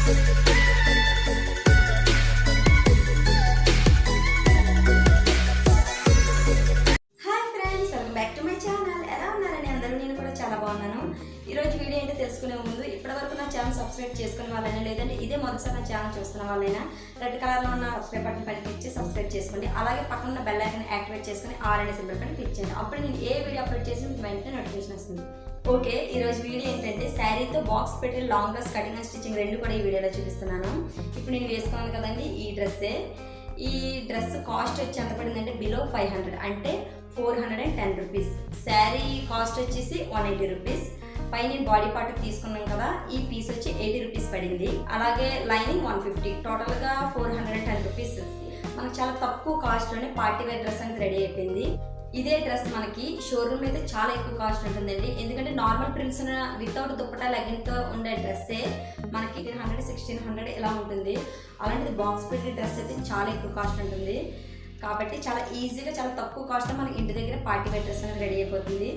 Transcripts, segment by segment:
ఈరోజు వీడియో ఏంటో తెలుసుకునే ముందు ఇప్పటివరకు నా ఛానల్ సబ్స్క్రైబ్ చేసుకునే వాళ్ళైనా లేదంటే ఇదే మొదటిసారి నా ఛానల్ చూస్తున్న వాళ్ళైనా రెడ్ కలర్లో ఉన్న సబ్స్క్రైబ్ బటన్ పైన క్లిక్ చేసి సబ్స్క్రైబ్ చేసుకోండి. అలాగే పక్కన ఉన్న బెల్ ఐకాన్ యాక్టివేట్ చేసుకుని ఆల్ అనే సింబల్ పైన క్లిక్ చేయండి. అప్పుడు నేను ఏ వీడియో అప్లోడ్ చేసి మీకు వెంటనే నోటిఫికేషన్ వస్తుంది. ఓకే, ఈరోజు వీడియో ఏంటంటే శారీతో బాక్స్ పెట్టి long dress cutting and stitching రెండు కూడా ఈ వీడియోలో చూపిస్తున్నాను. ఇప్పుడు నేను వేసుకున్నాను కదండి ఈ డ్రెస్సే. ఈ డ్రెస్ కాస్ట్ వచ్చి ఎంత పడిందంటే బిలో 500 అంటే 410 రూపీస్. శారీ కాస్ట్ వచ్చేసి 180 రూపీస్. పై నేను బాడీ పార్ట్ తీసుకున్నాం కదా, ఈ పీస్ వచ్చి 80 రూపీస్ పడింది. అలాగే లైనింగ్ 150, టోటల్గా 410 రూపీస్. మనకు చాలా తక్కువ కాస్ట్లోనే పార్టీ వేర్ డ్రెస్ అనేది రెడీ అయిపోయింది. ఇదే డ్రెస్ మనకి షోరూమ్ అయితే చాలా ఎక్కువ కాస్ట్ ఉంటుందండి. ఎందుకంటే నార్మల్ ప్రింట్స్ వితౌట్ దుప్పటా లెగిన్తో ఉండే డ్రెస్సే మనకి 100, 1600 ఇలా ఉంటుంది. అలాంటిది బాక్స్ పెట్టి డ్రెస్ అయితే చాలా ఎక్కువ కాస్ట్ ఉంటుంది. కాబట్టి చాలా ఈజీగా చాలా తక్కువ కాస్ట్లో మనకి ఇంటి దగ్గర పార్టీ వేర్ డ్రెస్ అనేది రెడీ అయిపోతుంది.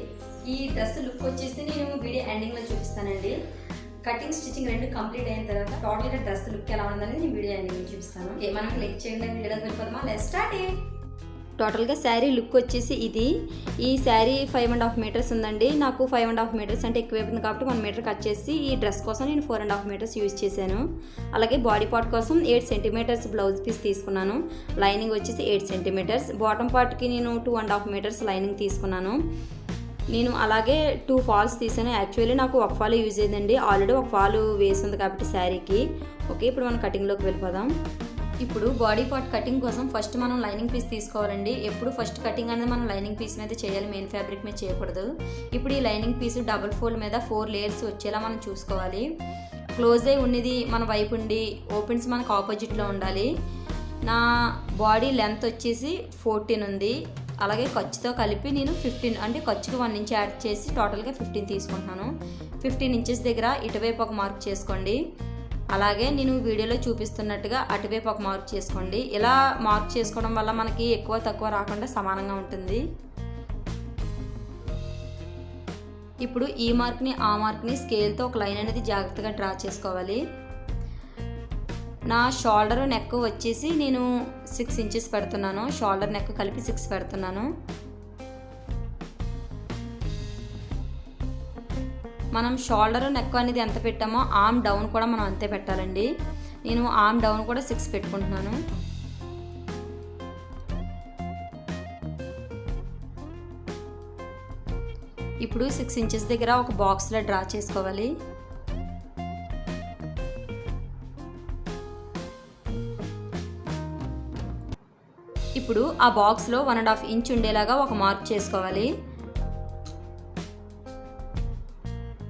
ఈ డ్రెస్ లుక్ వచ్చేసి నేను వీడియో ఎండింగ్లో చూపిస్తానండి. కటింగ్ స్టిచ్చింగ్ రెండు కంప్లీట్ అయిన తర్వాత టోటల్గా డ్రెస్ లుక్ ఎలా ఉందనేది నేను వీడియో ఎండింగ్లో చూపిస్తాను. మనం క్లిక్ చేయండి, వీడియోకి వెళ్ళిపోదామా? Let's start. టోటల్గా శారీ లుక్ వచ్చేసి ఇది. ఈ శారీ 5.5 మీటర్స్ ఉందండి. నాకు 5.5 మీటర్స్ అంటే ఎక్కువ అయిపోయింది కాబట్టి 1 మీటర్ కట్ చేసి ఈ డ్రెస్ కోసం నేను 4.5 మీటర్స్ యూజ్ చేశాను. అలాగే బాడీ పార్ట్ కోసం 8 సెంటీమీటర్స్ బ్లౌజ్ పీస్ తీసుకున్నాను. లైనింగ్ వచ్చేసి 8 సెంటీమీటర్స్. బాటమ్ పార్ట్కి నేను 2.5 మీటర్స్ లైనింగ్ తీసుకున్నాను. నేను అలాగే 2 ఫాల్స్ తీసాను. యాక్చువల్లీ నాకు ఒక ఫాల్ యూజ్ అయ్యిందండి. ఆల్రెడీ ఒక ఫాల్ వేసింది కాబట్టి శారీకి. ఓకే, ఇప్పుడు మనం కటింగ్లోకి వెళ్ళిపోదాం. ఇప్పుడు బాడీ పార్ట్ కటింగ్ కోసం ఫస్ట్ మనం లైనింగ్ పీస్ తీసుకోవాలండి. ఎప్పుడు ఫస్ట్ కటింగ్ అనేది మనం లైనింగ్ పీస్ మీద చేయాలి, మెయిన్ ఫ్యాబ్రిక్ మీద చేయకూడదు. ఇప్పుడు ఈ లైనింగ్ పీస్ డబుల్ ఫోల్డ్ మీద 4 లేయర్స్ వచ్చేలా మనం చూసుకోవాలి. క్లోజ్ అయి ఉన్నది మన వైపు ఉండి ఓపెన్స్ మనకు ఆపోజిట్లో ఉండాలి. నా బాడీ లెంత్ వచ్చేసి 14 ఉంది. అలాగే ఖర్చుతో కలిపి నేను 15 అంటే ఖర్చుకి 1 ఇంచ్ యాడ్ చేసి టోటల్గా 15 తీసుకుంటున్నాను. 15 ఇంచెస్ దగ్గర ఇటువైపు ఒక మార్క్ చేసుకోండి. అలాగే నేను వీడియోలో చూపిస్తున్నట్టుగా అటువైపు ఒక మార్క్ చేసుకోండి. ఇలా మార్క్ చేసుకోవడం వల్ల మనకి ఎక్కువ తక్కువ రాకుండా సమానంగా ఉంటుంది. ఇప్పుడు ఈ మార్క్ని ఆ మార్క్ని స్కేల్తో ఒక లైన్ అనేది జాగ్రత్తగా డ్రా చేసుకోవాలి. నా షోల్డర్ నెక్ వచ్చేసి నేను 6 ఇంచెస్ పెడుతున్నాను. షోల్డర్ నెక్ కలిపి 6 పెడుతున్నాను. మనం షోల్డర్ నెక్ అనేది ఎంత పెట్టామో ఆర్మ్ డౌన్ కూడా మనం అంతే పెట్టాలండి. నేను ఆర్మ్ డౌన్ కూడా 6 పెట్టుకుంటున్నాను. ఇప్పుడు 6 ఇంచెస్ దగ్గర ఒక బాక్స్లో డ్రా చేసుకోవాలి. ఇప్పుడు ఆ బాక్స్లో 1.5 ఇంచ్ ఉండేలాగా ఒక మార్క్ చేసుకోవాలి.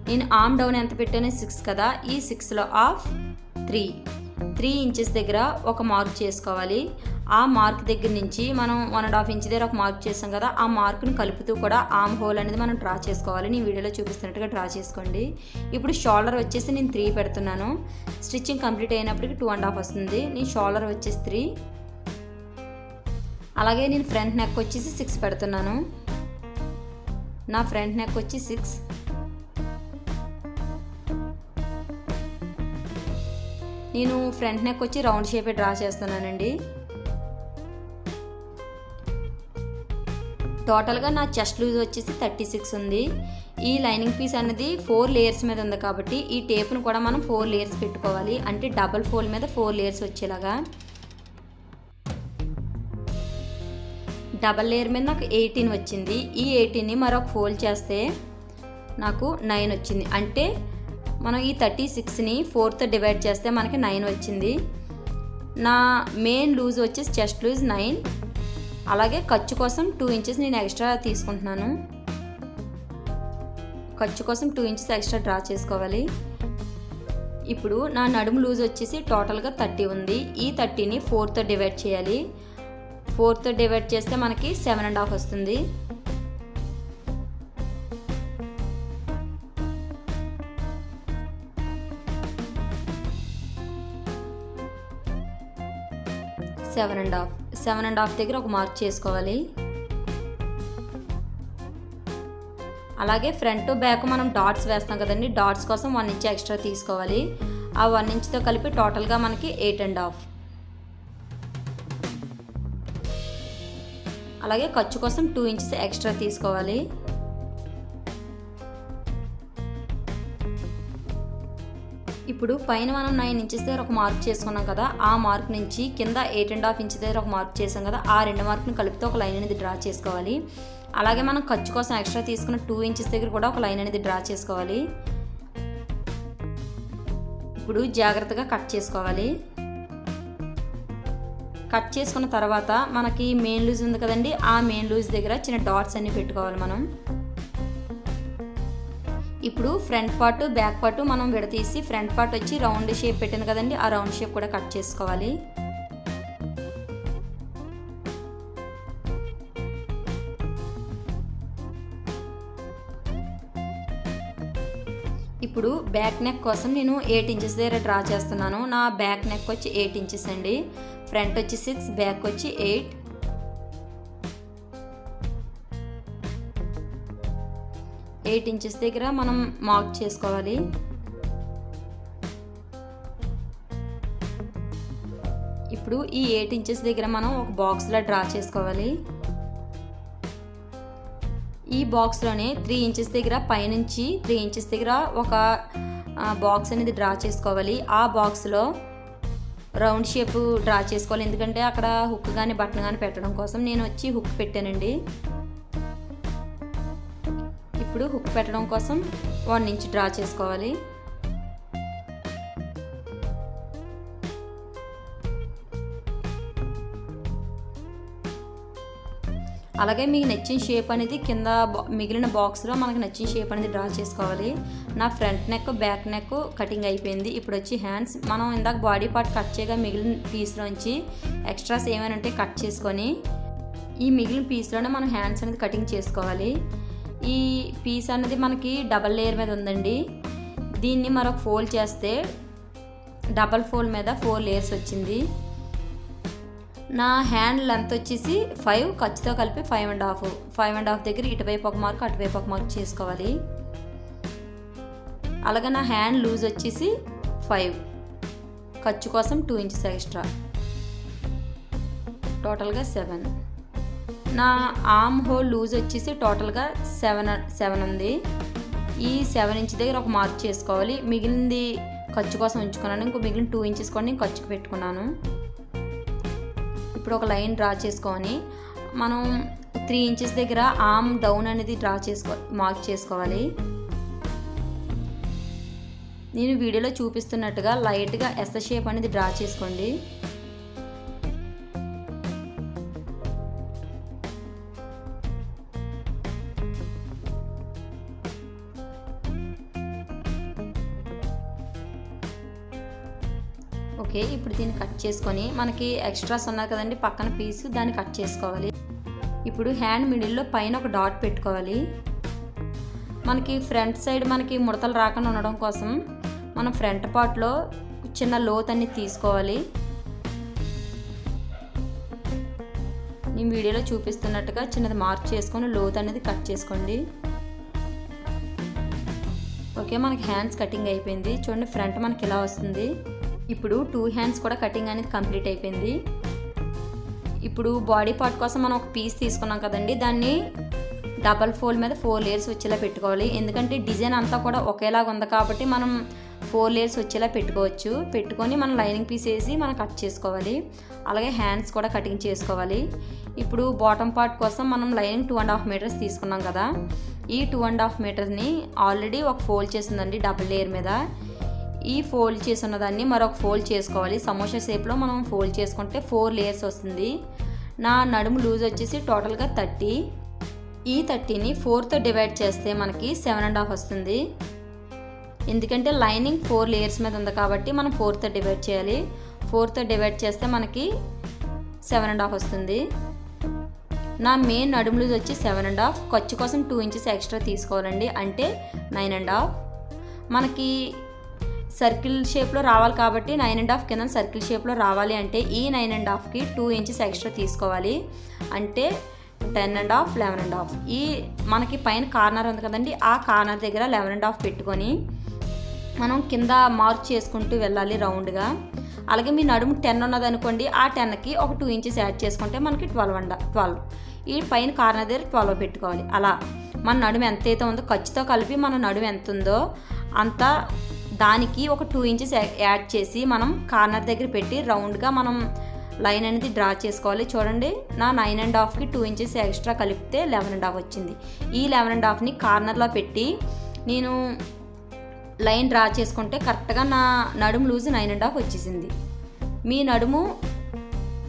నేను ఆర్మ్ డౌన్ ఎంత పెట్టాను 6 కదా, ఈ 6లో ఆఫ్ 3 ఇంచెస్ దగ్గర ఒక మార్క్ చేసుకోవాలి. ఆ మార్క్ దగ్గర నుంచి మనం 1.5 ఇంచ్ దగ్గర ఒక మార్క్ చేస్తాం కదా, ఆ మార్క్ని కలుపుతూ కూడా ఆర్మ్ హోల్ అనేది మనం డ్రా చేసుకోవాలి. నేను వీడియోలో చూపిస్తున్నట్టుగా డ్రా చేసుకోండి. ఇప్పుడు షోల్డర్ వచ్చేసి నేను 3 పెడుతున్నాను. స్టిచ్చింగ్ కంప్లీట్ అయినప్పటికీ 2.5 వస్తుంది. నేను షోల్డర్ వచ్చేసి 3. అలాగే నేను ఫ్రంట్ నెక్ వచ్చేసి 6 పెడుతున్నాను. నా ఫ్రంట్ నెక్ వచ్చి 6. నేను ఫ్రంట్ నెక్ వచ్చి రౌండ్ షేప్ డ్రా చేస్తున్నానండి. టోటల్గా నా చెస్ట్ లూజ్ వచ్చేసి 36 ఉంది. ఈ లైనింగ్ పీస్ అనేది 4 లేయర్స్ మీద ఉంది కాబట్టి ఈ టేప్ను కూడా మనం 4 లేయర్స్ పెట్టుకోవాలి. అంటే డబల్ ఫోల్డ్ మీద 4 లేయర్స్ వచ్చేలాగా. డబల్ లేయర్ మీద నాకు 18 వచ్చింది. ఈ 18ని మరొక ఫోల్డ్ చేస్తే నాకు 9 వచ్చింది. అంటే మనం ఈ 36ని 4తో డివైడ్ చేస్తే మనకి 9 వచ్చింది. నా మెయిన్ లూజ్ వచ్చేసి చెస్ట్ లూజ్ 9. అలాగే ఖర్చు కోసం 2 ఇంచెస్ నేను ఎక్స్ట్రా తీసుకుంటున్నాను. ఖర్చు కోసం 2 ఇంచెస్ ఎక్స్ట్రా డ్రా చేసుకోవాలి. ఇప్పుడు నా నడుము లూజ్ వచ్చేసి టోటల్గా 30 ఉంది. ఈ 30ని 4తో డివైడ్ చేయాలి. 4తో డివైడ్ చేస్తే మనకి 7.5 వస్తుంది. సెవెన్ అండ్ హాఫ్ దగ్గర ఒక మార్క్ చేసుకోవాలి. అలాగే ఫ్రంట్ బ్యాక్ మనం డాట్స్ వేస్తాం కదండి, డాట్స్ కోసం 1 ఇంచ్ ఎక్స్ట్రా తీసుకోవాలి. ఆ 1 ఇంచ్తో కలిపి టోటల్గా మనకి 8.5. అలాగే ఖర్చు కోసం 2 ఇంచెస్ ఎక్స్ట్రా తీసుకోవాలి. ఇప్పుడు పైన మనం 9 ఇంచెస్ దగ్గర ఒక మార్క్ చేసుకున్నాం కదా, ఆ మార్క్ నుంచి కింద 8.5 ఇంచ్ దగ్గర ఒక మార్క్ చేసాం కదా, ఆ 2 మార్క్ని కలిపితే ఒక లైన్ అనేది డ్రా చేసుకోవాలి. అలాగే మనం ఖర్చు కోసం ఎక్స్ట్రా తీసుకున్న 2 ఇంచెస్ దగ్గర కూడా ఒక లైన్ అనేది డ్రా చేసుకోవాలి. ఇప్పుడు జాగ్రత్తగా కట్ చేసుకోవాలి. కట్ చేసుకున్న తర్వాత మనకి మెయిన్ లూజ్ ఉంది కదండి, ఆ మెయిన్ లూజ్ దగ్గర చిన్న డాట్స్ అన్ని పెట్టుకోవాలి మనం. ఇప్పుడు ఫ్రంట్ పార్ట్ బ్యాక్ పార్ట్ మనం విడతీసి ఫ్రంట్ పార్ట్ వచ్చి రౌండ్ షేప్ పెట్టాను కదండి, ఆ రౌండ్ షేప్ కూడా కట్ చేసుకోవాలి. ఇప్పుడు బ్యాక్ నెక్ కోసం నేను 8 ఇంచెస్ దగ్గర డ్రా చేస్తున్నాను. నా బ్యాక్ నెక్ వచ్చి 8 ఇంచెస్ అండి, ఫ్రంట్ వచ్చి 6, బ్యాక్ వచ్చి 8. ఇంచెస్ దగ్గర మనం మార్క్ చేసుకోవాలి. ఇప్పుడు ఈ 8 ఇంచెస్ దగ్గర మనం ఒక బాక్స్లా డ్రా చేసుకోవాలి. ఈ బాక్స్లోనే 3 ఇంచెస్ దగ్గర పైనుంచి 3 ఇంచెస్ దగ్గర ఒక బాక్స్ అనేది డ్రా చేసుకోవాలి. ఆ బాక్స్లో రౌండ్ షేప్ డ్రా చేసుకోవాలి, ఎందుకంటే అక్కడ హుక్ కానీ బటన్ కానీ పెట్టడం కోసం నేను వచ్చి హుక్ పెట్టానండి. ఇప్పుడు హుక్ పెట్టడం కోసం 1 ఇంచ్ డ్రా చేసుకోవాలి. అలాగే మీకు నచ్చిన షేప్ అనేది కింద మిగిలిన బాక్స్లో మనకు నచ్చిన షేప్ అనేది డ్రా చేసుకోవాలి. నా front neck back neck cutting అయిపోయింది. ఇప్పుడు వచ్చి హ్యాండ్స్ మనం ఇందాక బాడీ పార్ట్ కట్ చేయగా మిగిలిన పీస్లోంచి ఎక్స్ట్రాస్ ఏమైనా ఉంటే కట్ చేసుకొని ఈ మిగిలిన పీస్లోనే మనం హ్యాండ్స్ అనేది కటింగ్ చేసుకోవాలి. ఈ పీస్ అనేది మనకి డబల్ లేయర్ మీద ఉందండి, దీన్ని మరొక ఫోల్డ్ చేస్తే డబల్ ఫోల్డ్ మీద 4 లేయర్స్ వచ్చింది. నా హ్యాండ్ లెంత్ వచ్చేసి 5, ఖర్చుతో కలిపి 5.5 దగ్గర ఇటువైపు ఒక మార్క్ అటువైపు ఒక మార్క్ చేసుకోవాలి. అలాగే నా హ్యాండ్ లూజ్ వచ్చేసి 5, ఖర్చు కోసం 2 ఇంచెస్ ఎక్స్ట్రా, టోటల్గా 7. నా ఆర్మ్ హోల్ లూజ్ వచ్చేసి టోటల్గా 7 ఉంది. ఈ 7 ఇంచ్ దగ్గర ఒక మార్క్ చేసుకోవాలి. మిగిలింది ఖర్చు కోసం ఉంచుకున్నాను, ఇంకో మిగిలిన 2 ఇంచెస్ కూడా నేను ఖర్చుకు పెట్టుకున్నాను. ఇప్పుడు ఒక లైన్ డ్రా చేసుకొని మనం 3 ఇంచెస్ దగ్గర ఆర్మ్ డౌన్ అనేది మార్క్ చేసుకోవాలి. నేను వీడియోలో చూపిస్తున్నట్టుగా లైట్గా ఎస్ షేప్ అనేది డ్రా చేసుకోండి. ఓకే, ఇప్పుడు దీన్ని కట్ చేసుకొని మనకి ఎక్స్ట్రాస్ ఉన్నాయి కదండి పక్కన పీస్, దాన్ని కట్ చేసుకోవాలి. ఇప్పుడు హ్యాండ్ మిడిల్లో పైన ఒక డాట్ పెట్టుకోవాలి. మనకి ఫ్రంట్ సైడ్ మనకి ముడతలు రాకుండా ఉండడం కోసం మనం ఫ్రంట్ పార్ట్లో చిన్న లోత్ అనేది తీసుకోవాలి. నేను వీడియోలో చూపిస్తున్నట్టుగా చిన్నది మార్క్ చేసుకొని లోత్ అనేది కట్ చేసుకోండి. ఓకే, మనకి హ్యాండ్స్ కటింగ్ అయిపోయింది. చూడండి ఫ్రంట్ మనకి ఇలా వస్తుంది. ఇప్పుడు 2 హ్యాండ్స్ కూడా కటింగ్ అనేది కంప్లీట్ అయిపోయింది. ఇప్పుడు బాడీ పార్ట్ కోసం మనం ఒక పీస్ తీసుకున్నాం కదండి, దాన్ని డబల్ ఫోల్డ్ మీద 4 లేయర్స్ వచ్చేలా పెట్టుకోవాలి. ఎందుకంటే డిజైన్ అంతా కూడా ఒకేలాగా ఉంది కాబట్టి మనం 4 లేయర్స్ వచ్చేలా పెట్టుకొని మనం లైనింగ్ పీస్ వేసి మనం కట్ చేసుకోవాలి. అలాగే హ్యాండ్స్ కూడా కటింగ్ చేసుకోవాలి. ఇప్పుడు బాటమ్ పార్ట్ కోసం మనం లైనింగ్ 2.5 మీటర్స్ తీసుకున్నాం కదా, ఈ 2.5 మీటర్ని ఆల్రెడీ ఒక ఫోల్డ్ చేసిందండి డబుల్ లేయర్ మీద. ఈ ఫోల్డ్ చేసిన దాన్ని మరొక ఫోల్డ్ చేసుకోవాలి. సమోసా షేప్లో మనం ఫోల్డ్ చేసుకుంటే 4 లేయర్స్ వస్తుంది. నా నడుము లూజ్ వచ్చేసి టోటల్గా 30. ఈ 30ని 4తో డివైడ్ చేస్తే మనకి 7.5 వస్తుంది. ఎందుకంటే లైనింగ్ 4 లేయర్స్ మీద ఉంది కాబట్టి మనం 4తో డివైడ్ చేయాలి. 4తో డివైడ్ చేస్తే మనకి 7.5 వస్తుంది. నా మెయిన్ నడుము లూజ్ వచ్చి 7.5, ఖర్చు కోసం 2 ఇంచెస్ ఎక్స్ట్రా తీసుకోవాలండి, అంటే 9.5. మనకి సర్కిల్ షేప్లో రావాలి కాబట్టి 9.5 కింద సర్కిల్ షేప్లో రావాలి అంటే ఈ 9.5కి 2 ఇంచెస్ ఎక్స్ట్రా తీసుకోవాలి, అంటే 10.5, 11.5. ఈ మనకి పైన కార్నర్ ఉంది కదండి, ఆ కార్నర్ దగ్గర 11.5 పెట్టుకొని మనం కింద మార్క్ చేసుకుంటూ వెళ్ళాలి రౌండ్గా. అలాగే మీ నడుము 10 ఉన్నదనుకోండి, ఆ 10కి ఒక 2 ఇంచెస్ యాడ్ చేసుకుంటే మనకి 12. ఈ పైన కార్నర్ దగ్గర 12 పెట్టుకోవాలి. అలా మన నడుము ఎంతైతే ఉందో ఖర్చుతో కలిపి మన నడుము ఎంత ఉందో అంత దానికి ఒక 2 ఇంచెస్ యాడ్ చేసి మనం కార్నర్ దగ్గర పెట్టి రౌండ్గా మనం లైన్ అనేది డ్రా చేసుకోవాలి. చూడండి, నా 9.5కి 2 ఇంచెస్ ఎక్స్ట్రా కలిపితే 11.5 వచ్చింది. ఈ 11.5ని కార్నర్లో పెట్టి నేను లైన్ డ్రా చేసుకుంటే కరెక్ట్గా నా నడుము లూజ్ 9.5 వచ్చేసింది. మీ నడుము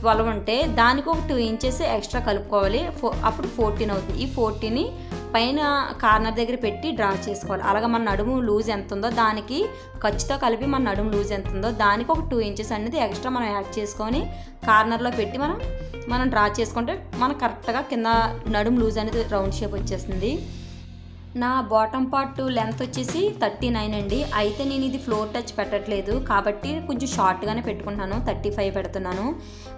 12 ఉంటే దానికి ఒక 2 ఇంచెస్ ఎక్స్ట్రా కలుపుకోవాలి. అప్పుడు 14 అవుతుంది. ఈ 14ని పైన కార్నర్ దగ్గర పెట్టి డ్రా చేసుకోవాలి. అలాగే మన నడుము లూజ్ ఎంత ఉందో దానికి ఖర్చుతో కలిపి మన నడుము లూజ్ ఎంత ఉందో దానికి ఒక 2 ఇంచెస్ అనేది ఎక్స్ట్రా మనం యాడ్ చేసుకొని కార్నర్లో పెట్టి మనం డ్రా చేసుకుంటే మనకు కరెక్ట్గా కింద నడుము లూజ్ అనేది రౌండ్ షేప్ వచ్చేస్తుంది. నా బాటమ్ పార్ట్ లెంత్ వచ్చేసి 39 అండి. అయితే నేను ఇది ఫ్లోర్ టచ్ పెట్టట్లేదు కాబట్టి కొంచెం షార్ట్గానే పెట్టుకుంటున్నాను. 35 పెడుతున్నాను.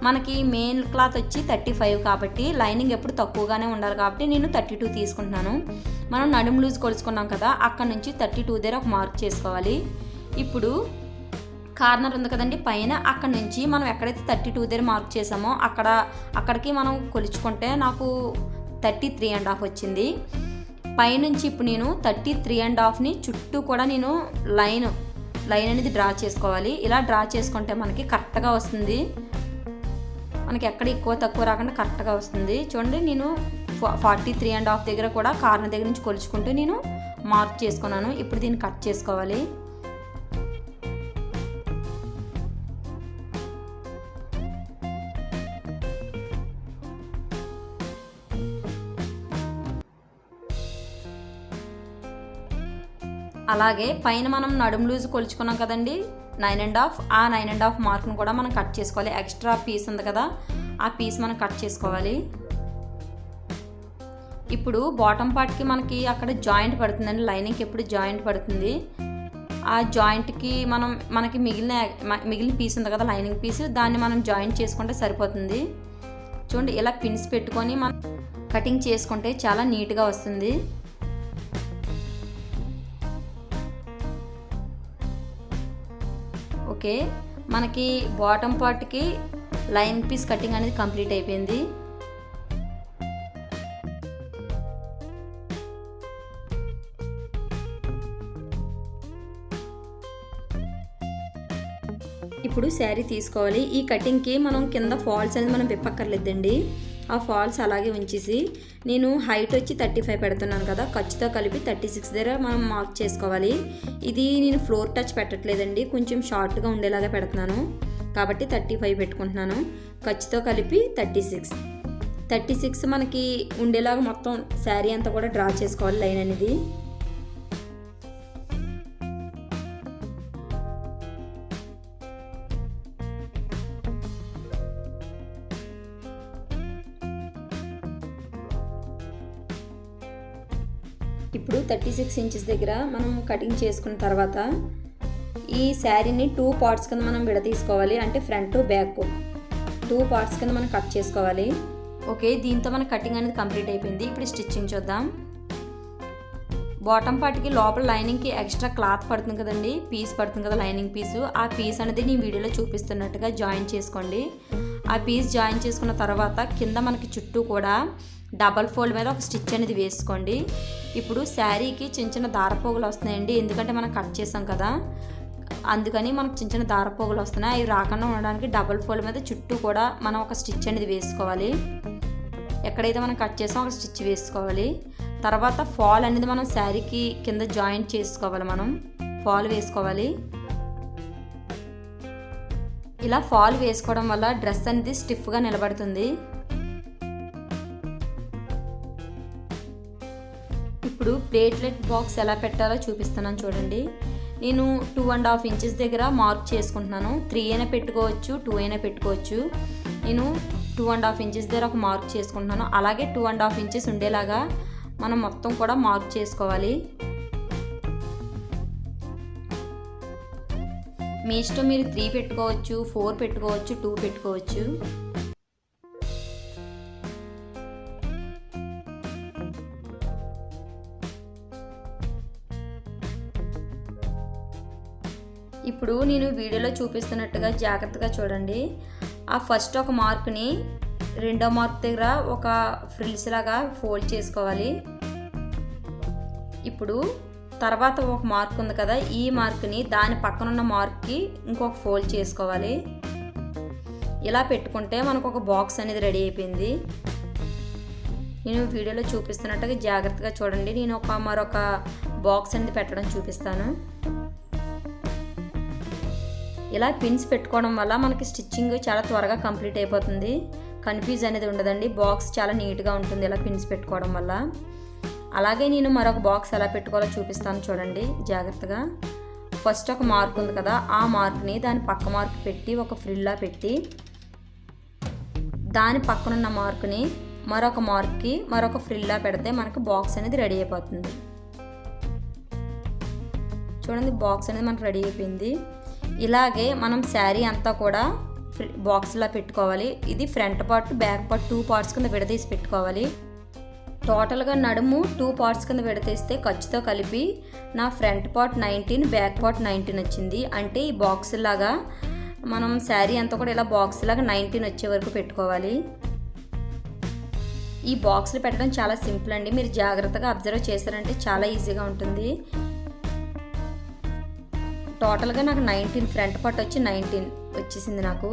మనకి మెయిన్ క్లాత్ వచ్చి 35 కాబట్టి లైనింగ్ ఎప్పుడు తక్కువగానే ఉండాలి కాబట్టి నేను 32 తీసుకుంటున్నాను. మనం నడుము లూజ్ కొలుచుకున్నాం కదా, అక్కడ నుంచి 32 దగ్గర ఒక మార్క్ చేసుకోవాలి. ఇప్పుడు కార్నర్ ఉంది కదండి పైన, అక్కడ నుంచి మనం ఎక్కడైతే 32 దగ్గర మార్క్ చేసామో అక్కడికి మనం కొలుచుకుంటే నాకు 33.5 వచ్చింది. పైనుంచి ఇప్పుడు నేను 33.5ని చుట్టూ కూడా నేను లైన్ అనేది డ్రా చేసుకోవాలి. ఇలా డ్రా చేసుకుంటే మనకి కరెక్ట్గా వస్తుంది. మనకి ఎక్కడ ఎక్కువ తక్కువ రాకుండా కరెక్ట్గా వస్తుంది. చూడండి, నేను 43.5 దగ్గర కూడా కార్నర్ దగ్గర నుంచి కొలుచుకుంటూ నేను మార్క్ చేసుకున్నాను. ఇప్పుడు దీన్ని కట్ చేసుకోవాలి. అలాగే పైన మనం నడుము లూజ్ కొలుచుకున్నాం కదండి 9.5, ఆ 9.5 మార్క్ను కూడా మనం కట్ చేసుకోవాలి. ఎక్స్ట్రా పీస్ ఉంది కదా, ఆ పీస్ మనం కట్ చేసుకోవాలి. ఇప్పుడు బాటమ్ పార్ట్కి అక్కడ జాయింట్ పడుతుందండి. లైనింగ్కి ఎప్పుడు జాయింట్ పడుతుంది. ఆ జాయింట్కి మనకి మిగిలిన పీస్ ఉంది కదా, లైనింగ్ పీస్, దాన్ని మనం జాయింట్ చేసుకుంటే సరిపోతుంది. చూడండి, ఇలా పిన్స్ పెట్టుకొని మనం కటింగ్ చేసుకుంటే చాలా నీట్గా వస్తుంది. ఓకే, మనకి బాటమ్ పార్ట్కి లైన్ పీస్ కటింగ్ అనేది కంప్లీట్ అయిపోయింది. ఇప్పుడు శారీ తీసుకోవాలి. ఈ కటింగ్కి మనం కింద ఫాల్స్ అనేది మనం విప్పక్కర్లేదండి. ఆ ఫాల్స్ అలాగే ఉంచేసి నేను హైట్ వచ్చి 35 పెడుతున్నాను కదా, ఖర్చుతో కలిపి 36 దగ్గర మనం మార్క్ చేసుకోవాలి. ఇది నేను ఫ్లోర్ టచ్ పెట్టట్లేదండి, కొంచెం షార్ట్గా ఉండేలాగా పెడుతున్నాను కాబట్టి 35 పెట్టుకుంటున్నాను. ఖర్చుతో కలిపి 36 మనకి ఉండేలాగా మొత్తం శారీ అంతా కూడా డ్రా చేసుకోవాలి లైన్ అనేది. ఇప్పుడు 36 ఇంచెస్ దగ్గర మనం కటింగ్ చేసుకున్న తర్వాత ఈ శారీని 2 పార్ట్స్ కింద మనం విడదీసుకోవాలి. అంటే ఫ్రంట్ బ్యాక్ 2 పార్ట్స్ కింద మనం కట్ చేసుకోవాలి. ఓకే, దీంతో మన కటింగ్ అనేది కంప్లీట్ అయిపోయింది. ఇప్పుడు స్టిచ్చింగ్ చూద్దాం. బాటమ్ పార్ట్కి లోపల లైనింగ్కి ఎక్స్ట్రా క్లాత్ పడుతుంది కదండి, పీస్ పడుతుంది కదా, లైనింగ్ పీసు. ఆ పీస్ అనేది నేను వీడియోలో చూపిస్తున్నట్టుగా జాయిన్ చేసుకోండి. ఆ పీస్ జాయిన్ చేసుకున్న తర్వాత కింద మనకి చుట్టూ కూడా డబల్ ఫోల్డ్ మీద ఒక స్టిచ్ అనేది వేసుకోండి. ఇప్పుడు శారీకి చిన్న దారపోగులు వస్తున్నాయండి, ఎందుకంటే మనం కట్ చేసాం కదా, అందుకని మనకు చిన్న దారపోగులు వస్తున్నాయి. అవి రాకుండా ఉండడానికి డబల్ ఫోల్డ్ మీద చుట్టూ కూడా మనం ఒక స్టిచ్ అనేది వేసుకోవాలి. ఎక్కడైతే మనం కట్ చేసామో ఒక స్టిచ్ వేసుకోవాలి. తర్వాత ఫాల్ అనేది మనం శారీకి కింద జాయింట్ చేసుకోవాలి. మనం ఫాల్ వేసుకోవాలి. ఇలా ఫాల్ వేసుకోవడం వల్ల డ్రెస్ అనేది స్టిఫ్గా నిలబడుతుంది. ఇప్పుడు ప్లేట్లెట్ బాక్స్ ఎలా పెట్టాలో చూపిస్తున్నాను చూడండి. నేను 2.5 ఇంచెస్ దగ్గర మార్క్ చేసుకుంటున్నాను. 3 అయినా పెట్టుకోవచ్చు, 2 అయినా పెట్టుకోవచ్చు. నేను 2.5 ఇంచెస్ దగ్గర ఒక మార్క్ చేసుకుంటున్నాను. అలాగే 2.5 ఇంచెస్ ఉండేలాగా మనం మొత్తం కూడా మార్క్ చేసుకోవాలి. మీ ఇష్టం, మీరు 3 పెట్టుకోవచ్చు, 4 పెట్టుకోవచ్చు, 2 పెట్టుకోవచ్చు. ఇప్పుడు నేను వీడియోలో చూపిస్తున్నట్టుగా జాగ్రత్తగా చూడండి. ఆ ఫస్ట్ ఒక మార్క్ని రెండో మార్క్ దగ్గర ఒక ఫ్రిల్స్ లాగా ఫోల్డ్ చేసుకోవాలి. ఇప్పుడు తర్వాత ఒక మార్క్ ఉంది కదా, ఈ మార్క్ని దాని పక్కన ఉన్న మార్క్కి ఇంకొక ఫోల్డ్ చేసుకోవాలి. ఇలా పెట్టుకుంటే మనకు ఒక బాక్స్ అనేది రెడీ అయిపోయింది. నేను వీడియోలో చూపిస్తున్నట్టుగా జాగ్రత్తగా చూడండి. నేను మరొక బాక్స్ అనేది పెట్టడం చూపిస్తాను. ఇలా పిన్స్ పెట్టుకోవడం వల్ల మనకి స్టిచ్చింగ్ చాలా త్వరగా కంప్లీట్ అయిపోతుంది. కన్ఫ్యూజ్ అనేది ఉండదండి. బాక్స్ చాలా నీట్గా ఉంటుంది ఇలా పిన్స్ పెట్టుకోవడం వల్ల. అలాగే నేను మరొక బాక్స్ ఎలా పెట్టుకోవాలో చూపిస్తాను చూడండి జాగ్రత్తగా. ఫస్ట్ ఒక మార్క్ ఉంది కదా, ఆ మార్క్ని దాని పక్క మార్క్ పెట్టి ఒక ఫ్రిల్లా పెట్టి దాని పక్కనున్న మార్క్ని మరొక మార్క్కి మరొక ఫ్రిల్లా పెడితే మనకు బాక్స్ అనేది రెడీ అయిపోతుంది. చూడండి, బాక్స్ అనేది మనకు రెడీ అయిపోయింది. ఇలాగే మనం శారీ అంతా కూడా బాక్స్లా పెట్టుకోవాలి. ఇది front part back part 2 parts కింద విడదీసి పెట్టుకోవాలి. టోటల్గా నడుము 2 పార్ట్స్ కింద విడదీస్తే ఖర్చుతో కలిపి నా ఫ్రంట్ పార్ట్ 19 బ్యాక్ పార్ట్ 19 వచ్చింది. అంటే ఈ బాక్స్ లాగా మనం శారీ అంతా కూడా ఇలా బాక్స్ లాగా 19 వచ్చే వరకు పెట్టుకోవాలి. ఈ బాక్స్లు పెట్టడం చాలా సింపుల్ అండి. మీరు జాగ్రత్తగా అబ్జర్వ్ చేశారంటే చాలా ఈజీగా ఉంటుంది. టోటల్గా నాకు 19 ఫ్రంట్ పార్ట్ వచ్చి 19 వచ్చేసింది నాకు.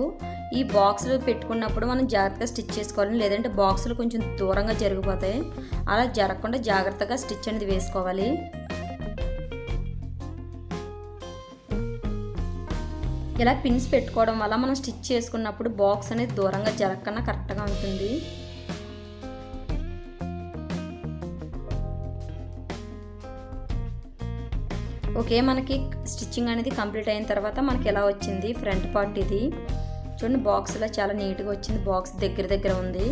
ఈ బాక్సులు పెట్టుకున్నప్పుడు మనం జాగ్రత్తగా స్టిచ్ చేసుకోవాలి, లేదంటే బాక్సులు కొంచెం దూరంగా జరిగిపోతాయి. అలా జరగకుండా జాగ్రత్తగా స్టిచ్ అనేది వేసుకోవాలి. ఇలా పిన్స్ పెట్టుకోవడం వల్ల మనం స్టిచ్ చేసుకున్నప్పుడు బాక్స్ అనేది దూరంగా జరగకుండా కరెక్ట్గా ఉంటుంది. ఓకే, మనకి స్టిచ్చింగ్ అనేది కంప్లీట్ అయిన తర్వాత మనకి ఎలా వచ్చింది ఫ్రంట్ పార్ట్ ఇది చూడండి. బాక్స్లో చాలా నీట్గా వచ్చింది. బాక్స్ దగ్గర ఉంది.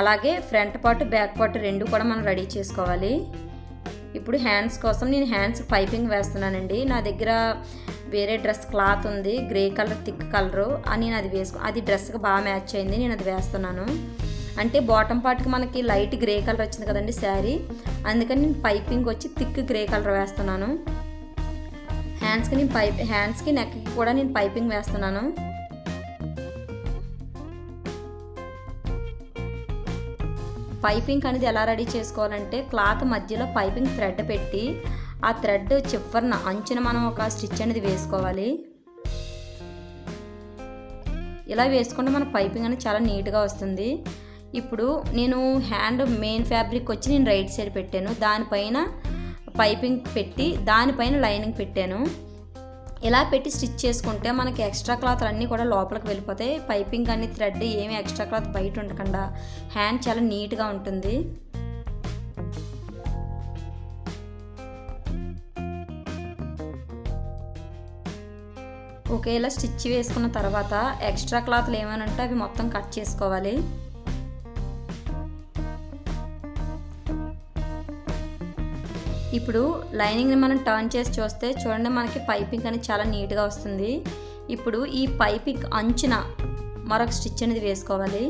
అలాగే ఫ్రంట్ పార్ట్ బ్యాక్ పార్ట్ రెండు కూడా మనం రెడీ చేసుకోవాలి. ఇప్పుడు హ్యాండ్స్ కోసం నేను హ్యాండ్స్ పైపింగ్ వేస్తున్నానండి. నా దగ్గర వేరే డ్రెస్ క్లాత్ ఉంది, గ్రే కలర్ థిక్ కలరు. నేను అది అది డ్రెస్కి బాగా మ్యాచ్ అయింది. నేను అది వేస్తున్నాను. అంటే బాటమ్ పార్ట్కి మనకి లైట్ గ్రే కలర్ వచ్చింది కదండి శారీ, అందుకని నేను పైపింగ్ వచ్చి థిక్ గ్రే కలర్ వేస్తున్నాను. హ్యాండ్స్కి నెక్కి కూడా నేను పైపింగ్ వేస్తున్నాను. పైపింగ్ అనేది ఎలా రెడీ చేసుకోవాలంటే క్లాత్ మధ్యలో పైపింగ్ థ్రెడ్ పెట్టి ఆ థ్రెడ్ చివరన అంచున మనం ఒక స్టిచ్ అనేది వేసుకోవాలి. ఇలా వేసుకుంటే మన పైపింగ్ అనేది చాలా నీట్గా వస్తుంది. ఇప్పుడు నేను హ్యాండ్ మెయిన్ ఫ్యాబ్రిక్ వచ్చి నేను రైట్ సైడ్ పెట్టాను, దానిపైన పైపింగ్ పెట్టి దానిపైన లైనింగ్ పెట్టాను. ఇలా పెట్టి స్టిచ్ చేసుకుంటే మనకి ఎక్స్ట్రా క్లాత్లు అన్నీ కూడా లోపలికి వెళ్ళిపోతాయి. పైపింగ్ అన్ని థ్రెడ్ ఏమి ఎక్స్ట్రా క్లాత్ బయట ఉండకుండా హ్యాండ్ చాలా నీట్గా ఉంటుంది. ఓకే, ఇలా స్టిచ్ వేసుకున్న తర్వాత ఎక్స్ట్రా క్లాత్లు ఏమైనా ఉంటే అవి మొత్తం కట్ చేసుకోవాలి. ఇప్పుడు లైనింగ్ని మనం టర్న్ చేసి చూస్తే చూడండి, మనకి పైపింగ్ అనేది చాలా నీట్గా వస్తుంది. ఇప్పుడు ఈ పైపింగ్ అంచున మరొక స్టిచ్ అనేది వేసుకోవాలి.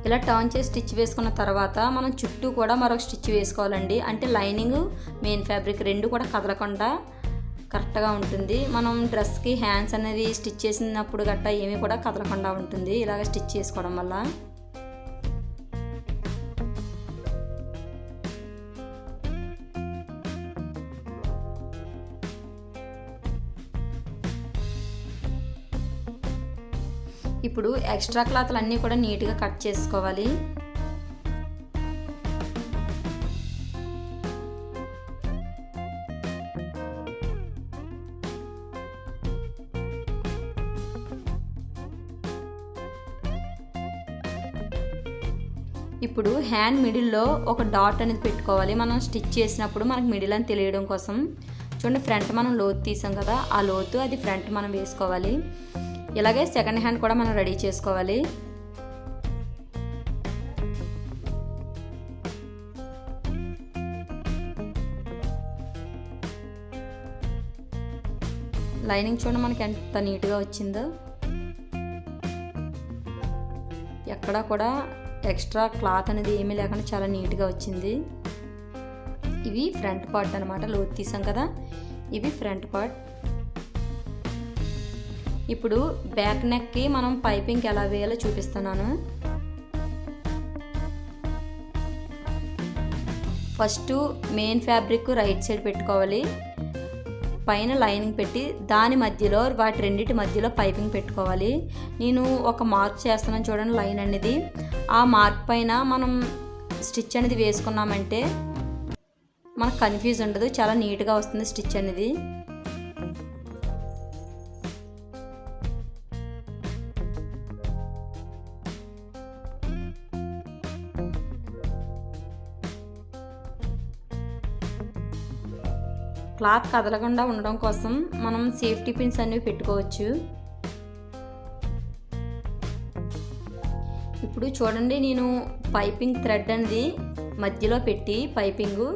ఇలా టర్న్ చేసి స్టిచ్ వేసుకున్న తర్వాత మనం చుట్టూ కూడా మరొక స్టిచ్ వేసుకోవాలండి. అంటే లైనింగ్ మెయిన్ ఫ్యాబ్రిక్ రెండు కూడా కదలకుండా కరెక్ట్గా ఉంటుంది. మనం డ్రెస్కి హ్యాండ్స్ అనేది స్టిచ్ చేసినప్పుడు గట్టా ఏమీ కూడా కదలకుండా ఉంటుంది ఇలాగ స్టిచ్ చేసుకోవడం వల్ల. ఇప్పుడు ఎక్స్ట్రా క్లాత్లు అన్నీ కూడా నీట్గా కట్ చేసుకోవాలి. ఇప్పుడు హ్యాండ్ మిడిల్లో ఒక డాట్ అనేది పెట్టుకోవాలి. మనం స్టిచ్ చేసినప్పుడు మనకు మిడిల్ అని తెలియడం కోసం. చూడండి, ఫ్రంట్ మనం లోతు తీసాం కదా, ఆ లోతు అది ఫ్రంట్ మనం వేసుకోవాలి. ఇలాగే సెకండ్ హ్యాండ్ కూడా మనం రెడీ చేసుకోవాలి. లైనింగ్ చూడండి మనకి ఎంత నీట్గా వచ్చిందో. ఎక్కడా కూడా ఎక్స్ట్రా క్లాత్ అనేది ఏమీ లేకుండా చాలా నీట్గా వచ్చింది. ఇవి ఫ్రంట్ పార్ట్ అనమాట, లోతు తీసాం కదా, ఇవి ఫ్రంట్ పార్ట్. ఇప్పుడు బ్యాక్ నెక్కి మనం పైపింగ్ ఎలా వేయాలో చూపిస్తున్నాను. First main fabric right side పెట్టుకోవాలి, పైన లైనింగ్ పెట్టి దాని మధ్యలో వాటి రెండింటి మధ్యలో పైపింగ్ పెట్టుకోవాలి. నేను ఒక మార్క్ చేస్తున్నాను చూడండి, లైన్ అనేది. ఆ మార్క్ పైన మనం స్టిచ్ అనేది వేసుకున్నామంటే మనకు కన్ఫ్యూజ్ ఉండదు, చాలా నీట్గా వస్తుంది స్టిచ్ అనేది. క్లాత్ కదలకుండా ఉండడం కోసం మనం సేఫ్టీ పిన్స్ అనేవి పెట్టుకోవచ్చు. ఇప్పుడు చూడండి, నేను పైపింగ్ థ్రెడ్ అనేది మధ్యలో పెట్టి పైపింగు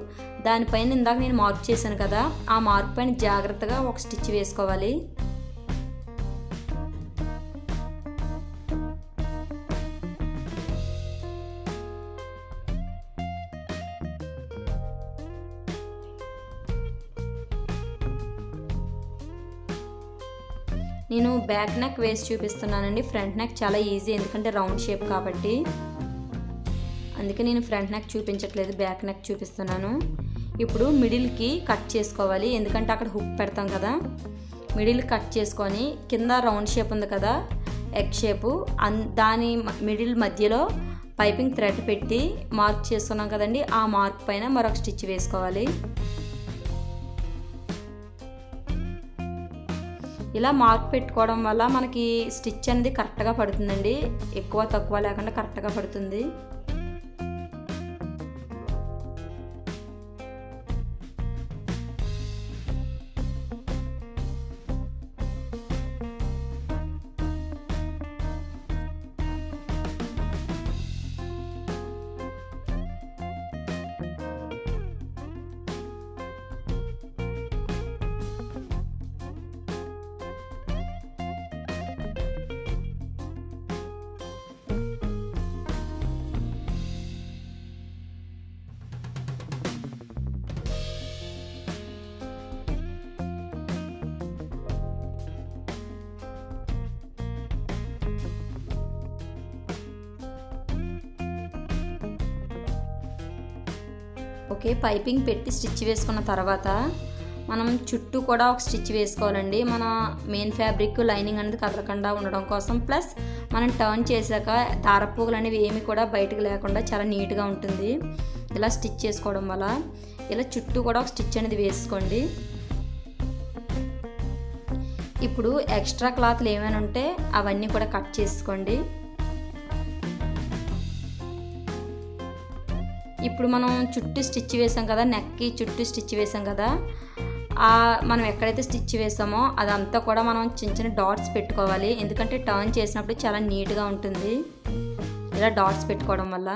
దానిపైన ఇందాక నేను మార్క్ చేశాను కదా, ఆ మార్క్ పైన జాగ్రత్తగా ఒక స్టిచ్ వేసుకోవాలి. నేను బ్యాక్ నెక్ వేసి చూపిస్తున్నానండి. ఫ్రంట్ నెక్ చాలా ఈజీ, ఎందుకంటే రౌండ్ షేప్ కాబట్టి. అందుకే నేను ఫ్రంట్ నెక్ చూపించట్లేదు, బ్యాక్ నెక్ చూపిస్తున్నాను. ఇప్పుడు మిడిల్కి కట్ చేసుకోవాలి, ఎందుకంటే అక్కడ హుక్ పెడతాం కదా. మిడిల్ కట్ చేసుకొని కింద రౌండ్ షేప్ ఉంది కదా, ఎగ్ షేపు, దాని మిడిల్ మధ్యలో పైపింగ్ థ్రెడ్ పెట్టి మార్క్ చేస్తున్నాం కదండి, ఆ మార్క్ పైన మరొక స్టిచ్ వేసుకోవాలి. ఇలా మార్క్ పెట్టుకోవడం వల్ల మనకి స్టిచ్ అనేది కరెక్ట్గా పడుతుందండి, ఎక్కువ తక్కువ లేకుండా కరెక్ట్గా పడుతుంది. ఓకే, పైపింగ్ పెట్టి స్టిచ్ వేసుకున్న తర్వాత మనం చుట్టూ కూడా ఒక స్టిచ్ వేసుకోవాలండి, మన మెయిన్ ఫ్యాబ్రిక్ లైనింగ్ అనేది కదలకుండా ఉండడం కోసం. ప్లస్ మనం టర్న్ చేశాక దారపోగులు అనేవి ఏమి కూడా బయటకు లేకుండా చాలా నీట్గా ఉంటుంది ఇలా స్టిచ్ చేసుకోవడం వల్ల. ఇలా చుట్టూ కూడా ఒక స్టిచ్ అనేది వేసుకోండి. ఇప్పుడు ఎక్స్ట్రా క్లాత్లు ఏమైనా ఉంటే అవన్నీ కూడా కట్ చేసుకోండి. ఇప్పుడు మనం చుట్టూ స్టిచ్ వేసాం కదా, నెక్కి చుట్టూ స్టిచ్ వేసాం కదా, మనం ఎక్కడైతే స్టిచ్ వేసామో అదంతా కూడా మనం చిన్న చిన్న డాట్స్ పెట్టుకోవాలి, ఎందుకంటే టర్న్ చేసినప్పుడు చాలా నీట్గా ఉంటుంది ఇలా డాట్స్ పెట్టుకోవడం వల్ల.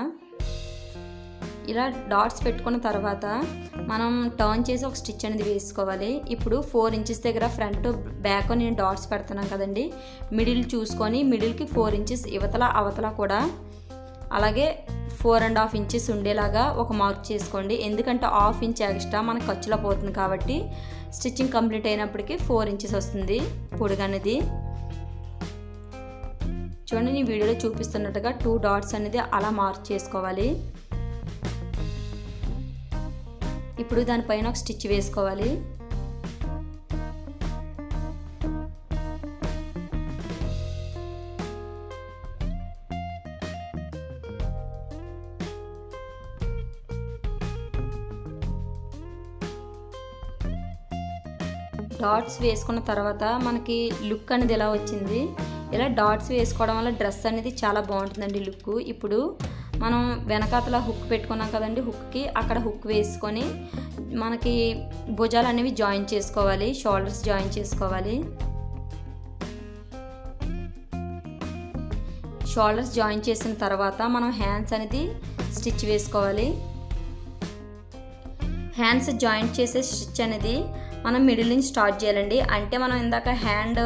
ఇలా డాట్స్ పెట్టుకున్న తర్వాత మనం టర్న్ చేసి ఒక స్టిచ్ అనేది వేసుకోవాలి. ఇప్పుడు 4 ఇంచెస్ దగ్గర ఫ్రంట్ బ్యాక్ నేను డాట్స్ పెడుతున్నాను కదండి, మిడిల్ చూసుకొని మిడిల్కి 4 ఇంచెస్ ఇవతల అవతల కూడా అలాగే 4.5 ఇంచెస్ ఉండేలాగా ఒక మార్క్ చేసుకోండి, ఎందుకంటే 1/2 ఇంచ్ ఎక్స్ట్రా మనకు ఖర్చులో పోతుంది కాబట్టి స్టిచ్చింగ్ కంప్లీట్ అయినప్పటికీ 4 ఇంచెస్ వస్తుంది పొడుగు అనేది. చూడండి, నేను వీడియోలో చూపిస్తున్నట్టుగా 2 డాట్స్ అనేది అలా మార్క్ చేసుకోవాలి. ఇప్పుడు దానిపైన ఒక స్టిచ్ వేసుకోవాలి. డాట్స్ వేసుకున్న తర్వాత మనకి లుక్ అనేది ఎలా వచ్చింది, ఇలా డాట్స్ వేసుకోవడం వల్ల డ్రెస్ అనేది చాలా బాగుంటుందండి లుక్. ఇప్పుడు మనం వెనకాతల హుక్ పెట్టుకున్నాం కదండి, హుక్కి అక్కడ హుక్ వేసుకొని మనకి భుజాలు అనేవి జాయిన్ చేసుకోవాలి, షోల్డర్స్ జాయిన్ చేసుకోవాలి. షోల్డర్స్ జాయిన్ చేసిన తర్వాత మనం హ్యాండ్స్ అనేది స్టిచ్ వేసుకోవాలి. హ్యాండ్స్ జాయింట్ చేసే స్టిచ్ అనేది మనం మిడిల్ నుంచి స్టార్ట్ చేయాలండి. అంటే మనం ఇందాక హ్యాండ్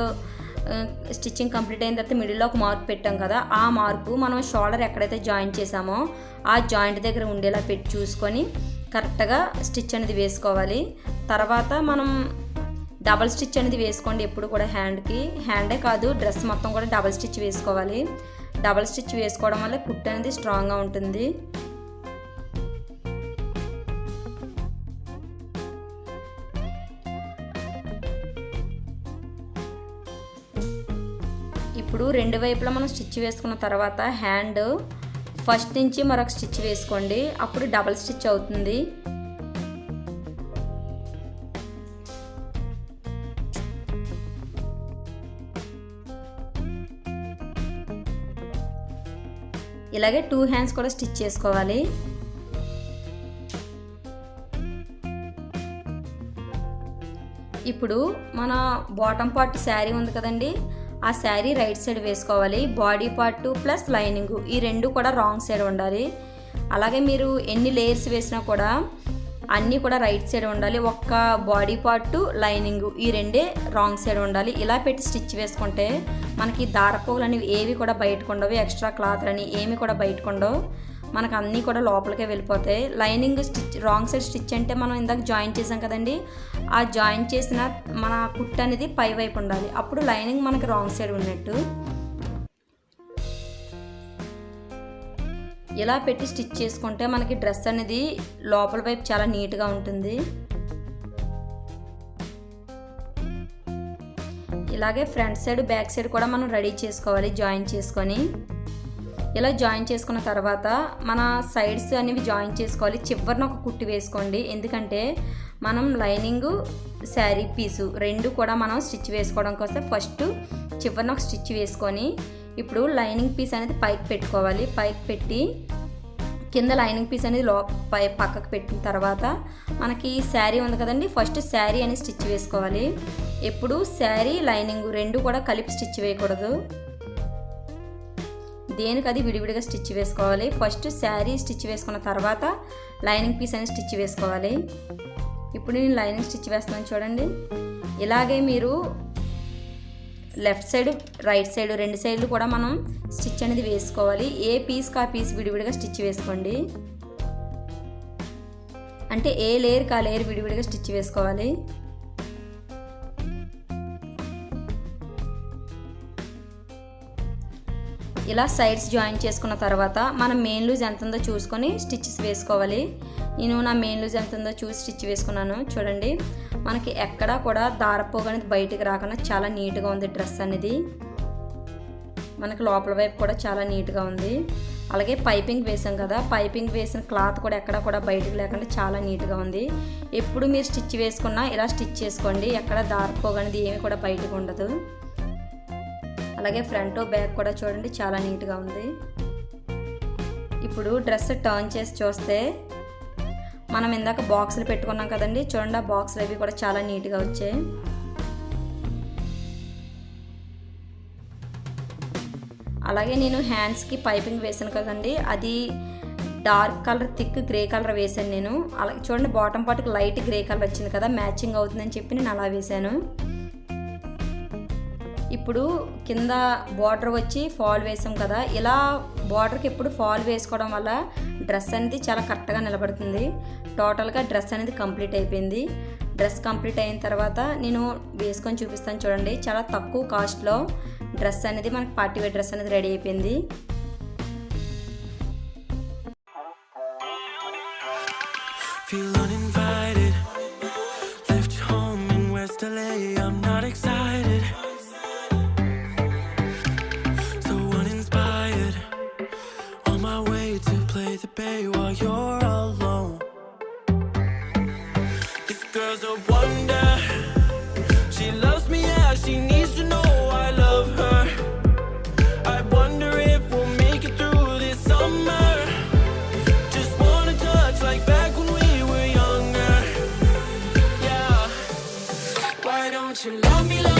స్టిచ్చింగ్ కంప్లీట్ అయిన తర్వాత మిడిల్లో ఒక మార్క్ పెట్టాం కదా, ఆ మార్కు మనం షోల్డర్ ఎక్కడైతే జాయింట్ చేసామో ఆ జాయింట్ దగ్గర ఉండేలా పెట్టి చూసుకొని కరెక్ట్గా స్టిచ్ అనేది వేసుకోవాలి. తర్వాత మనం డబల్ స్టిచ్ అనేది వేసుకోండి ఎప్పుడు కూడా. హ్యాండే కాదు, డ్రెస్ మొత్తం కూడా డబల్ స్టిచ్ వేసుకోవాలి. డబల్ స్టిచ్ వేసుకోవడం వల్ల కుట్టు అనేది స్ట్రాంగ్గా ఉంటుంది. ఇప్పుడు రెండు వైపులా మనం స్టిచ్ వేసుకున్న తర్వాత హ్యాండ్ ఫస్ట్ నుంచి మరొక స్టిచ్ వేసుకోండి, అప్పుడు డబల్ స్టిచ్ అవుతుంది. ఇలాగే 2 హ్యాండ్స్ కూడా స్టిచ్ చేసుకోవాలి. ఇప్పుడు మన బాటమ్ పార్ట్ శారీ ఉంది కదండి, ఆ శారీ రైట్ సైడ్ వేసుకోవాలి. బాడీ పార్ట్ ప్లస్ లైనింగ్ ఈ రెండు కూడా రాంగ్ సైడ్ ఉండాలి. అలాగే మీరు ఎన్ని లేయర్స్ వేసినా కూడా అన్నీ కూడా రైట్ సైడ్ ఉండాలి. ఒక్క బాడీ పార్ట్ లైనింగ్ ఈ రెండే రాంగ్ సైడ్ ఉండాలి. ఇలా పెట్టి స్టిచ్ వేసుకుంటే మనకి దారపోగులు అనేవి ఏవి కూడా బయటకు ఉండవు, ఎక్స్ట్రా క్లాత్ అని ఏమి కూడా బయటకు ఉండవు, మనకు అన్నీ కూడా లోపలికే వెళ్ళిపోతాయి. Lining stitch wrong side stitch అంటే మనం ఇందాక జాయిన్ చేసాం కదండి, ఆ జాయిన్ చేసిన మన కుట్టు అనేది పై వైపు ఉండాలి, అప్పుడు లైనింగ్ మనకి రాంగ్ సైడ్ ఉన్నట్టు. ఇలా పెట్టి స్టిచ్ చేసుకుంటే మనకి డ్రెస్ అనేది లోపల వైపు చాలా నీట్గా ఉంటుంది. ఇలాగే ఫ్రంట్ సైడ్ బ్యాక్ సైడ్ కూడా మనం రెడీ చేసుకోవాలి జాయిన్ చేసుకొని. ఇలా జాయిన్ చేసుకున్న తర్వాత మన సైడ్స్ అనేవి జాయిన్ చేసుకోవాలి. చివరిన ఒక కుట్టి వేసుకోండి, ఎందుకంటే మనం లైనింగ్ శారీ పీసు రెండు కూడా మనం స్టిచ్ వేసుకోవడం కోసం ఫస్ట్ చివరిన ఒక స్టిచ్ వేసుకొని ఇప్పుడు లైనింగ్ పీస్ అనేది పైకి పెట్టుకోవాలి. పైకి పెట్టి కింద లైనింగ్ పీస్ అనేది పక్కకు పెట్టిన తర్వాత మనకి శారీ ఉంది కదండి, ఫస్ట్ శారీ అని స్టిచ్ వేసుకోవాలి. ఎప్పుడు శారీ లైనింగ్ రెండు కూడా కలిపి స్టిచ్ వేయకూడదు, దేనికి అది విడివిడిగా స్టిచ్ వేసుకోవాలి. ఫస్ట్ శారీ స్టిచ్ వేసుకున్న తర్వాత లైనింగ్ పీస్ అని స్టిచ్ వేసుకోవాలి. ఇప్పుడు నేను లైనింగ్ స్టిచ్ వేస్తాను చూడండి. ఇలాగే మీరు లెఫ్ట్ సైడ్ రైట్ సైడ్ రెండు సైడ్లు కూడా మనం స్టిచ్ అనేది వేసుకోవాలి. ఏ పీస్కి ఆ పీస్ విడివిడిగా స్టిచ్ వేసుకోండి, అంటే ఏ లేయర్కి ఆ లేయర్ విడివిడిగా స్టిచ్ వేసుకోవాలి. ఇలా సైడ్స్ జాయిన్ చేసుకున్న తర్వాత మనం మెయిన్ లూజ్ ఎంత ఉందో చూసుకొని స్టిచ్చెస్ వేసుకోవాలి. నేను నా మెయిన్ లూజ్ ఎంత ఉందో చూసి స్టిచ్ వేసుకున్నాను చూడండి. మనకి ఎక్కడా కూడా దారపోగు అనేది బయటికి రాకుండా చాలా నీట్గా ఉంది డ్రెస్ అనేది. మనకి లోపల వైపు కూడా చాలా నీట్గా ఉంది. అలాగే పైపింగ్ వేసాం కదా, పైపింగ్ వేసిన క్లాత్ కూడా ఎక్కడా కూడా బయటికి లేకుండా చాలా నీట్గా ఉంది. ఎప్పుడు మీరు స్టిచ్ వేసుకున్నా ఇలా స్టిచ్ చేసుకోండి, ఎక్కడ దారపోగు అనేది ఏమి కూడా బయటకు ఉండదు. అలాగే ఫ్రంట్ బ్యాక్ కూడా చూడండి చాలా నీట్గా ఉంది. ఇప్పుడు డ్రెస్ టర్న్ చేసి చూస్తే మనం ఇందాక బాక్సులు పెట్టుకున్నాం కదండి, చూడండి ఆ బాక్సులు అవి కూడా చాలా నీట్గా వచ్చాయి. అలాగే నేను హ్యాండ్స్కి పైపింగ్ వేసాను కదండి, అది dark colour thick grey colour వేసాను నేను. అలాగే చూడండి బాటమ్ పార్ట్కి లైట్ గ్రే కలర్ వచ్చింది కదా, మ్యాచింగ్ అవుతుందని చెప్పి నేను అలా వేసాను. ఇప్పుడు కింద బార్డర్ వచ్చి ఫాల్ వేసాం కదా, ఇలా బార్డర్కి ఎప్పుడు ఫాల్ వేసుకోవడం వల్ల డ్రెస్ అనేది చాలా కరెక్ట్గా నిలబడుతుంది. టోటల్గా డ్రెస్ అనేది కంప్లీట్ అయిపోయింది. డ్రెస్ కంప్లీట్ అయిన తర్వాత నేను వేసుకొని చూపిస్తాను చూడండి. చాలా తక్కువ కాస్ట్లో డ్రెస్ అనేది మనకి పార్టీ వేర్ డ్రెస్ అనేది రెడీ అయిపోయింది. While you're alone, this girl's a wonder. She loves me, yeah, she needs to know I love her. I wonder if we'll make it through this summer. Just wanna touch like back when we were younger. Yeah, why don't you love me like